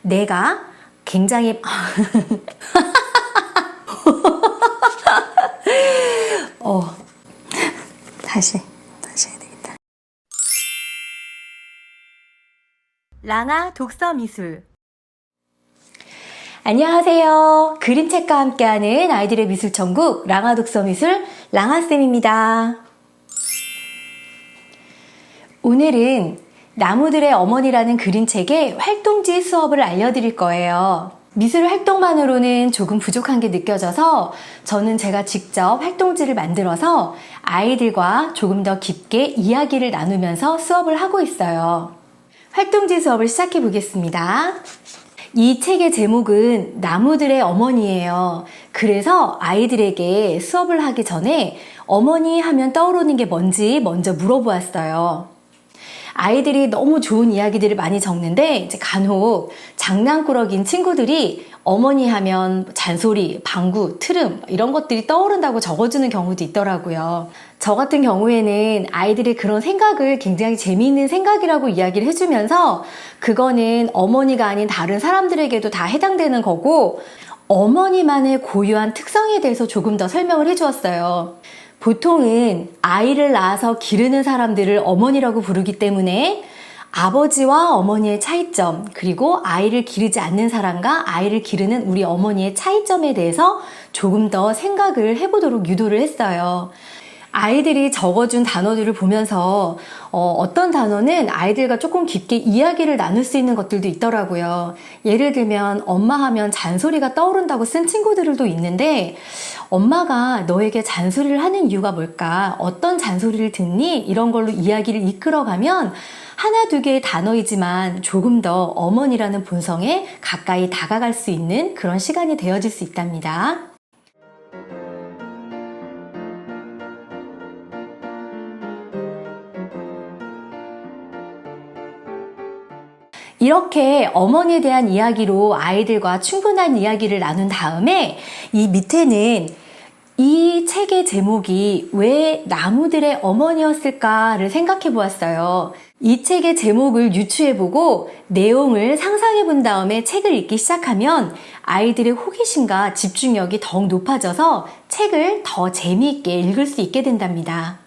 내가 굉장히 다시 해야 되겠다. 랑아 독서미술. 안녕하세요. 그림책과 함께하는 아이들의 미술천국 랑아 독서미술 랑아쌤입니다. 오늘은 나무들의 어머니라는 그림책의 활동지 수업을 알려드릴 거예요. 미술 활동만으로는 조금 부족한 게 느껴져서 저는 제가 직접 활동지를 만들어서 아이들과 조금 더 깊게 이야기를 나누면서 수업을 하고 있어요. 활동지 수업을 시작해 보겠습니다. 이 책의 제목은 나무들의 어머니예요. 그래서 아이들에게 수업을 하기 전에 어머니 하면 떠오르는 게 뭔지 먼저 물어보았어요. 아이들이 너무 좋은 이야기들을 많이 적는데 이제 간혹 장난꾸러기인 친구들이 어머니 하면 잔소리, 방구, 트름 이런 것들이 떠오른다고 적어주는 경우도 있더라고요. 저 같은 경우에는 아이들의 그런 생각을 굉장히 재미있는 생각이라고 이야기를 해주면서 그거는 어머니가 아닌 다른 사람들에게도 다 해당되는 거고 어머니만의 고유한 특성에 대해서 조금 더 설명을 해주었어요. 보통은 아이를 낳아서 기르는 사람들을 어머니라고 부르기 때문에 아버지와 어머니의 차이점, 그리고 아이를 기르지 않는 사람과 아이를 기르는 우리 어머니의 차이점에 대해서 조금 더 생각을 해보도록 유도를 했어요. 아이들이 적어준 단어들을 보면서 어떤 단어는 아이들과 조금 깊게 이야기를 나눌 수 있는 것들도 있더라고요. 예를 들면 엄마 하면 잔소리가 떠오른다고 쓴 친구들도 있는데 엄마가 너에게 잔소리를 하는 이유가 뭘까? 어떤 잔소리를 듣니? 이런 걸로 이야기를 이끌어가면 하나 두 개의 단어이지만 조금 더 어머니라는 본성에 가까이 다가갈 수 있는 그런 시간이 되어질 수 있답니다. 이렇게 어머니에 대한 이야기로 아이들과 충분한 이야기를 나눈 다음에 이 밑에는 이 책의 제목이 왜 나무들의 어머니였을까를 생각해 보았어요. 이 책의 제목을 유추해보고 내용을 상상해 본 다음에 책을 읽기 시작하면 아이들의 호기심과 집중력이 더욱 높아져서 책을 더 재미있게 읽을 수 있게 된답니다.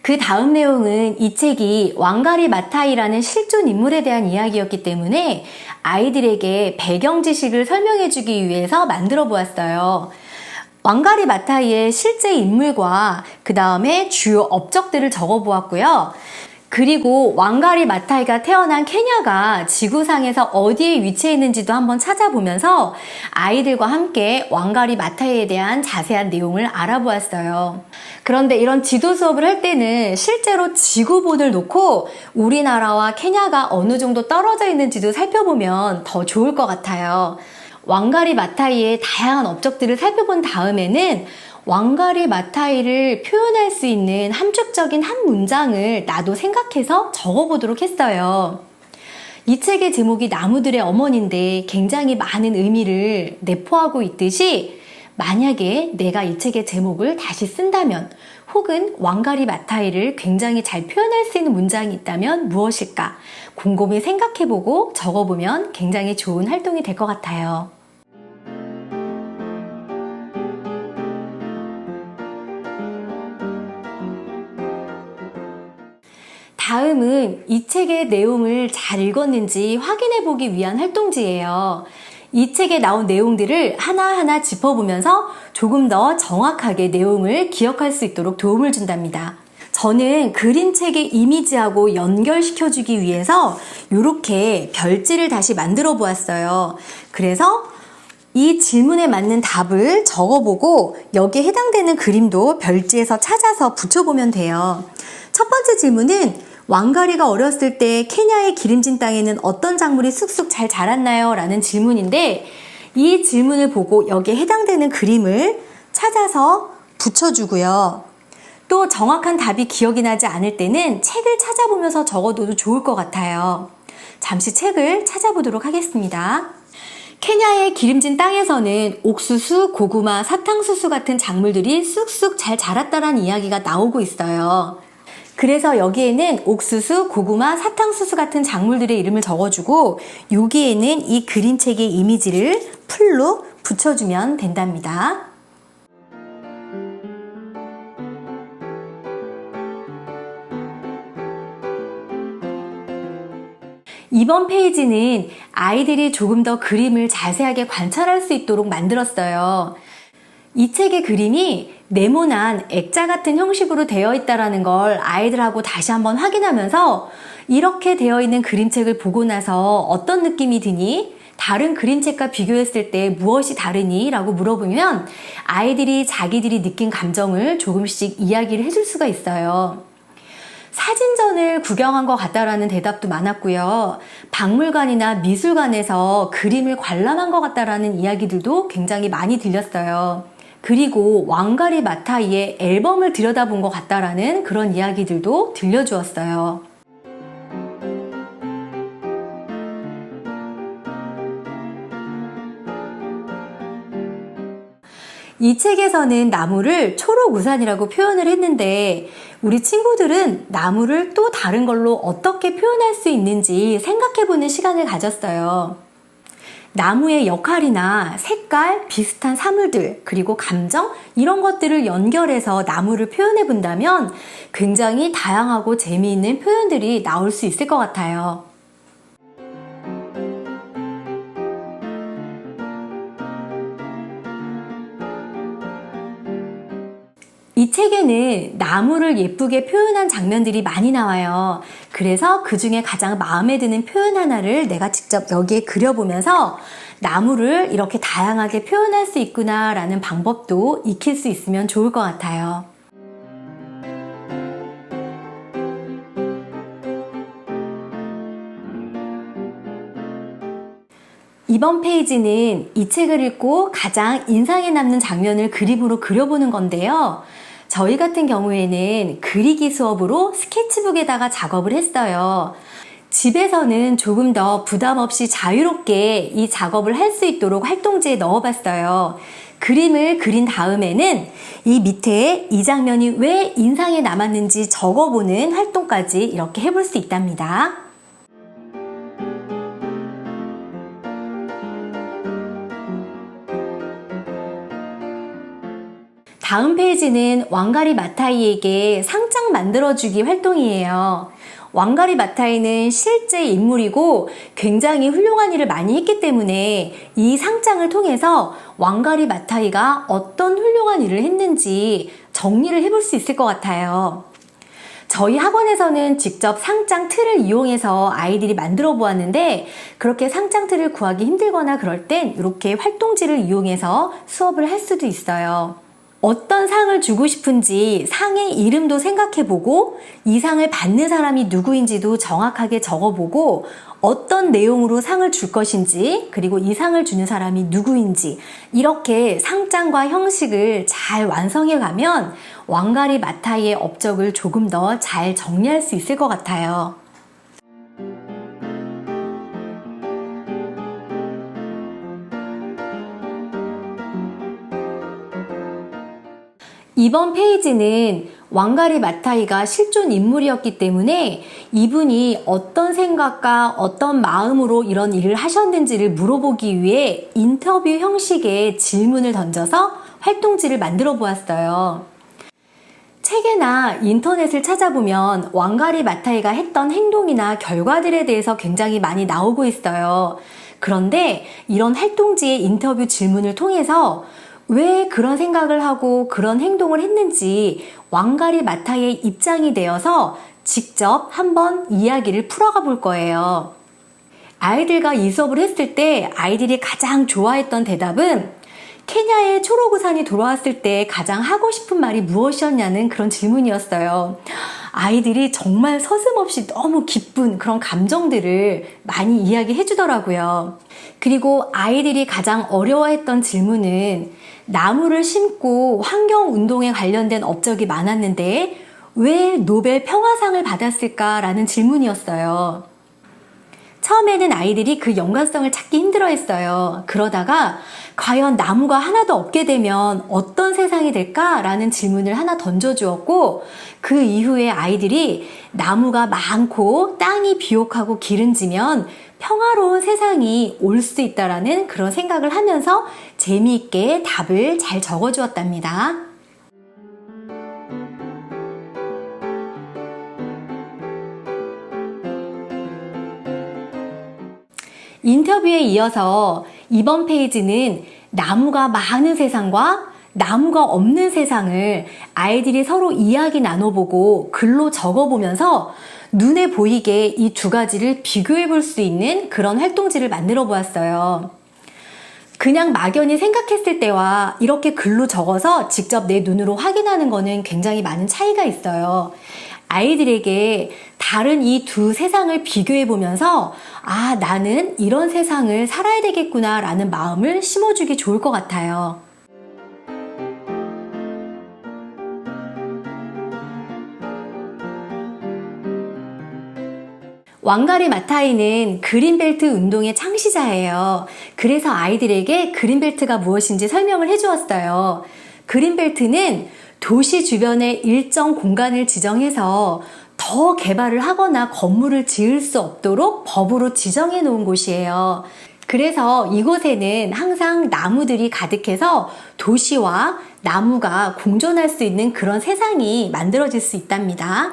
그 다음 내용은 이 책이 왕가리 마타이라는 실존 인물에 대한 이야기였기 때문에 아이들에게 배경 지식을 설명해 주기 위해서 만들어 보았어요. 왕가리 마타이의 실제 인물과 그 다음에 주요 업적들을 적어 보았고요. 그리고 왕가리 마타이가 태어난 케냐가 지구상에서 어디에 위치해 있는지도 한번 찾아보면서 아이들과 함께 왕가리 마타이에 대한 자세한 내용을 알아보았어요. 그런데 이런 지도 수업을 할 때는 실제로 지구본을 놓고 우리나라와 케냐가 어느 정도 떨어져 있는지도 살펴보면 더 좋을 것 같아요. 왕가리 마타이의 다양한 업적들을 살펴본 다음에는 왕가리 마타이를 표현할 수 있는 함축적인 한 문장을 나도 생각해서 적어보도록 했어요. 이 책의 제목이 나무들의 어머니인데 굉장히 많은 의미를 내포하고 있듯이 만약에 내가 이 책의 제목을 다시 쓴다면 혹은 왕가리 마타이를 굉장히 잘 표현할 수 있는 문장이 있다면 무엇일까? 곰곰이 생각해보고 적어보면 굉장히 좋은 활동이 될 것 같아요. 다음은 이 책의 내용을 잘 읽었는지 확인해 보기 위한 활동지예요. 이 책에 나온 내용들을 하나하나 짚어보면서 조금 더 정확하게 내용을 기억할 수 있도록 도움을 준답니다. 저는 그림책의 이미지하고 연결시켜주기 위해서 이렇게 별지를 다시 만들어 보았어요. 그래서 이 질문에 맞는 답을 적어보고 여기에 해당되는 그림도 별지에서 찾아서 붙여보면 돼요. 첫 번째 질문은 왕가리가 어렸을 때 케냐의 기름진 땅에는 어떤 작물이 쑥쑥 잘 자랐나요? 라는 질문인데 이 질문을 보고 여기에 해당되는 그림을 찾아서 붙여주고요. 또 정확한 답이 기억이 나지 않을 때는 책을 찾아보면서 적어둬도 좋을 것 같아요. 잠시 책을 찾아보도록 하겠습니다. 케냐의 기름진 땅에서는 옥수수, 고구마, 사탕수수 같은 작물들이 쑥쑥 잘 자랐다라는 이야기가 나오고 있어요. 그래서 여기에는 옥수수, 고구마, 사탕수수 같은 작물들의 이름을 적어주고 여기에는 이 그림책의 이미지를 풀로 붙여주면 된답니다. 이번 페이지는 아이들이 조금 더 그림을 자세하게 관찰할 수 있도록 만들었어요. 이 책의 그림이 네모난 액자 같은 형식으로 되어 있다는 걸 아이들하고 다시 한번 확인하면서 이렇게 되어 있는 그림책을 보고 나서 어떤 느낌이 드니? 다른 그림책과 비교했을 때 무엇이 다르니? 라고 물어보면 아이들이 자기들이 느낀 감정을 조금씩 이야기를 해줄 수가 있어요. 사진전을 구경한 것 같다라는 대답도 많았고요. 박물관이나 미술관에서 그림을 관람한 것 같다라는 이야기들도 굉장히 많이 들렸어요. 그리고 왕가리 마타이의 앨범을 들여다본 것 같다라는 그런 이야기들도 들려주었어요. 이 책에서는 나무를 초록우산이라고 표현을 했는데 우리 친구들은 나무를 또 다른 걸로 어떻게 표현할 수 있는지 생각해보는 시간을 가졌어요. 나무의 역할이나 색깔, 비슷한 사물들, 그리고 감정 이런 것들을 연결해서 나무를 표현해 본다면 굉장히 다양하고 재미있는 표현들이 나올 수 있을 것 같아요. 이 책에는 나무를 예쁘게 표현한 장면들이 많이 나와요. 그래서 그 중에 가장 마음에 드는 표현 하나를 내가 직접 여기에 그려보면서 나무를 이렇게 다양하게 표현할 수 있구나 라는 방법도 익힐 수 있으면 좋을 것 같아요. 이번 페이지는 이 책을 읽고 가장 인상에 남는 장면을 그림으로 그려보는 건데요. 저희 같은 경우에는 그리기 수업으로 스케치북에다가 작업을 했어요. 집에서는 조금 더 부담 없이 자유롭게 이 작업을 할 수 있도록 활동지에 넣어봤어요. 그림을 그린 다음에는 이 밑에 이 장면이 왜 인상에 남았는지 적어보는 활동까지 이렇게 해볼 수 있답니다. 다음 페이지는 왕가리 마타이에게 상장 만들어주기 활동이에요. 왕가리 마타이는 실제 인물이고 굉장히 훌륭한 일을 많이 했기 때문에 이 상장을 통해서 왕가리 마타이가 어떤 훌륭한 일을 했는지 정리를 해볼 수 있을 것 같아요. 저희 학원에서는 직접 상장 틀을 이용해서 아이들이 만들어 보았는데 그렇게 상장 틀을 구하기 힘들거나 그럴 땐 이렇게 활동지를 이용해서 수업을 할 수도 있어요. 어떤 상을 주고 싶은지 상의 이름도 생각해보고 이 상을 받는 사람이 누구인지도 정확하게 적어보고 어떤 내용으로 상을 줄 것인지 그리고 이 상을 주는 사람이 누구인지 이렇게 상장과 형식을 잘 완성해가면 왕가리 마타이의 업적을 조금 더 잘 정리할 수 있을 것 같아요. 이번 페이지는 왕가리 마타이가 실존 인물이었기 때문에 이분이 어떤 생각과 어떤 마음으로 이런 일을 하셨는지를 물어보기 위해 인터뷰 형식의 질문을 던져서 활동지를 만들어 보았어요. 책이나 인터넷을 찾아보면 왕가리 마타이가 했던 행동이나 결과들에 대해서 굉장히 많이 나오고 있어요. 그런데 이런 활동지의 인터뷰 질문을 통해서 왜 그런 생각을 하고 그런 행동을 했는지 왕가리 마타이의 입장이 되어서 직접 한번 이야기를 풀어가 볼 거예요. 아이들과 이 수업을 했을 때 아이들이 가장 좋아했던 대답은 케냐의 초록우산이 돌아왔을 때 가장 하고 싶은 말이 무엇이었냐는 그런 질문이었어요. 아이들이 정말 서슴없이 너무 기쁜 그런 감정들을 많이 이야기해 주더라고요. 그리고 아이들이 가장 어려워했던 질문은 나무를 심고 환경운동에 관련된 업적이 많았는데 왜 노벨 평화상을 받았을까라는 질문이었어요. 처음에는 아이들이 그 연관성을 찾기 힘들어했어요. 그러다가 과연 나무가 하나도 없게 되면 어떤 세상이 될까라는 질문을 하나 던져주었고, 그 이후에 아이들이 나무가 많고 땅이 비옥하고 기른지면 평화로운 세상이 올 수 있다라는 그런 생각을 하면서 재미있게 답을 잘 적어주었답니다. 인터뷰에 이어서 이번 페이지는 나무가 많은 세상과 나무가 없는 세상을 아이들이 서로 이야기 나눠보고 글로 적어보면서 눈에 보이게 이 두 가지를 비교해 볼 수 있는 그런 활동지를 만들어 보았어요. 그냥 막연히 생각했을 때와 이렇게 글로 적어서 직접 내 눈으로 확인하는 거는 굉장히 많은 차이가 있어요. 아이들에게 다른 이 두 세상을 비교해 보면서 아, 나는 이런 세상을 살아야 되겠구나 라는 마음을 심어주기 좋을 것 같아요. 왕가리 마타이는 그린벨트 운동의 창시자예요. 그래서 아이들에게 그린벨트가 무엇인지 설명을 해주었어요. 그린벨트는 도시 주변에 일정 공간을 지정해서 더 개발을 하거나 건물을 지을 수 없도록 법으로 지정해 놓은 곳이에요. 그래서 이곳에는 항상 나무들이 가득해서 도시와 나무가 공존할 수 있는 그런 세상이 만들어질 수 있답니다.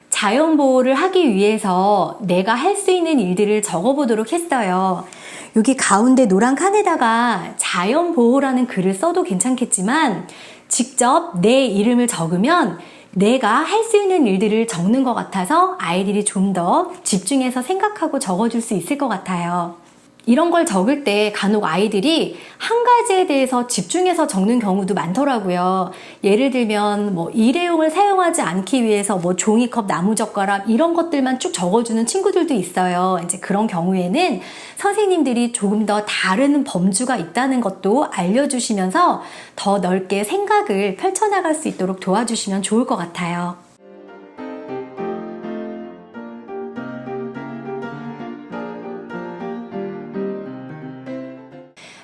자연보호를 하기 위해서 내가 할 수 있는 일들을 적어보도록 했어요. 여기 가운데 노란 칸에다가 자연보호라는 글을 써도 괜찮겠지만 직접 내 이름을 적으면 내가 할 수 있는 일들을 적는 것 같아서 아이들이 좀 더 집중해서 생각하고 적어줄 수 있을 것 같아요. 이런 걸 적을 때 간혹 아이들이 한 가지에 대해서 집중해서 적는 경우도 많더라고요. 예를 들면 일회용을 사용하지 않기 위해서 종이컵, 나무젓가락 이런 것들만 쭉 적어주는 친구들도 있어요. 이제 그런 경우에는 선생님들이 조금 더 다른 범주가 있다는 것도 알려주시면서 더 넓게 생각을 펼쳐나갈 수 있도록 도와주시면 좋을 것 같아요.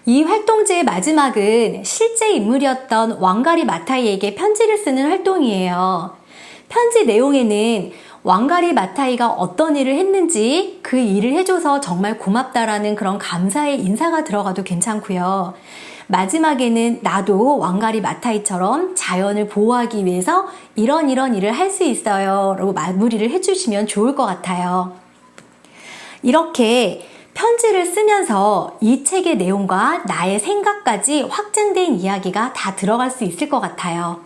이 활동지의 마지막은 실제 인물이었던 왕가리 마타이에게 편지를 쓰는 활동이에요. 편지 내용에는 왕가리 마타이가 어떤 일을 했는지 그 일을 해줘서 정말 고맙다라는 그런 감사의 인사가 들어가도 괜찮고요. 마지막에는 나도 왕가리 마타이처럼 자연을 보호하기 위해서 이런 일을 할 수 있어요 라고 마무리를 해주시면 좋을 것 같아요. 이렇게 편지를 쓰면서 이 책의 내용과 나의 생각까지 확장된 이야기가 다 들어갈 수 있을 것 같아요.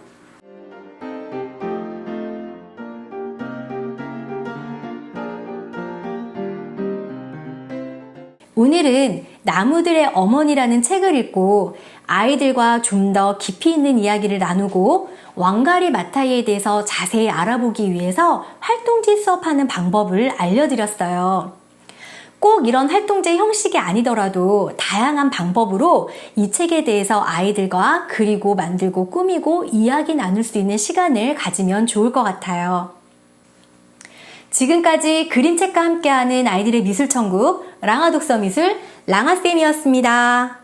오늘은 나무들의 어머니라는 책을 읽고 아이들과 좀 더 깊이 있는 이야기를 나누고 왕가리 마타이에 대해서 자세히 알아보기 위해서 활동지 수업하는 방법을 알려드렸어요. 꼭 이런 활동제 형식이 아니더라도 다양한 방법으로 이 책에 대해서 아이들과 그리고 만들고 꾸미고 이야기 나눌 수 있는 시간을 가지면 좋을 것 같아요. 지금까지 그림책과 함께하는 아이들의 미술천국 랑아독서미술 랑아쌤이었습니다.